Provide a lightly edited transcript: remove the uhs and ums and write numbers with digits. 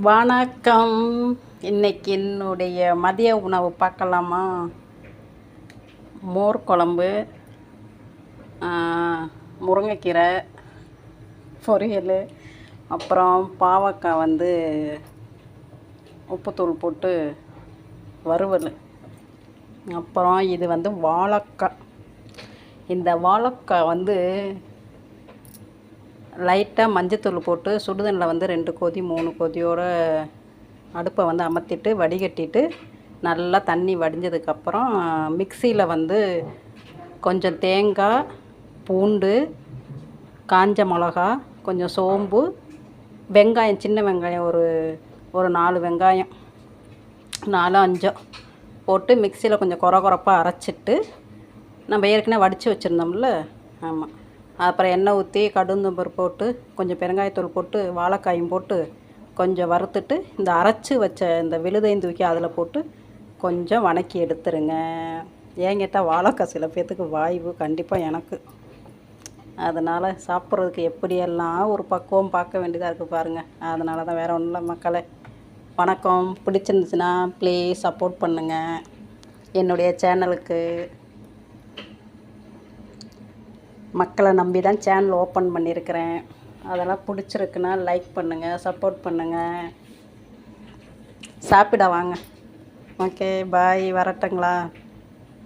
வணக்கம். இன்னைக்கு என்னுடைய மதிய உணவு பார்க்கலாமா? மோர் குழம்பு, முருங்கைக்கீரை பொரியல், அப்புறம் பாவக்காய் உப்புத்தூள் போட்டு வறுவல். அப்புறம் இது வாழைக்காய். இந்த வாழைக்காய் லைட்டாக மஞ்சத்தூள் போட்டு சுடுதண்ணில் 2 கொதி 3 கொதியோட அடுப்பை அமர்த்திட்டு வடிகட்டிட்டு நல்லா தண்ணி வடிஞ்சதுக்கப்புறம் மிக்சியில் கொஞ்சம் தேங்காய், பூண்டு, காஞ்ச மிளகா, கொஞ்சம் சோம்பு, வெங்காயம், சின்ன வெங்காயம் ஒரு 4 வெங்காயம் 4 5 போட்டு மிக்சியில் கொஞ்சம் கொரகொரப்பாக அரைச்சிட்டு நம்ம ஏற்கனவே வடித்து வச்சுருந்தோம்ல. ஆமாம். அப்புறம் எண்ணெய் ஊற்றி கடுந்தம்பருப்பு போட்டு கொஞ்சம் பெருங்காயத்தூள் போட்டு வாழைக்காயும் போட்டு கொஞ்சம் வறுத்துட்டு இந்த அரைச்சி வச்ச இந்த விழுதையும் தூக்கி அதில் போட்டு கொஞ்சம் வதக்கி எடுத்துருங்க. ஏன் கேட்டால் வாழைக்காய் சில பேர்த்துக்கு வாய்வு, கண்டிப்பாக எனக்கு. அதனால் சாப்பிட்றதுக்கு எப்படியெல்லாம் ஒரு பக்குவம் பார்க்க வேண்டியதாக இருக்குது பாருங்கள். அதனால தான், வேறு ஒன்றும் இல்லை மக்களே. வணக்கம். பிடிச்சிருந்துச்சுன்னா ப்ளீஸ் சப்போர்ட் பண்ணுங்கள் என்னுடைய சேனலுக்கு. மக்களை நம்பி தான் சேனல் ஓப்பன் பண்ணியிருக்கிறேன். அதெல்லாம் பிடிச்சிருக்குன்னா லைக் பண்ணுங்கள், சப்போர்ட் பண்ணுங்கள். சாப்பிட வாங்க. ஓகே, பாய். வரட்டுங்களா?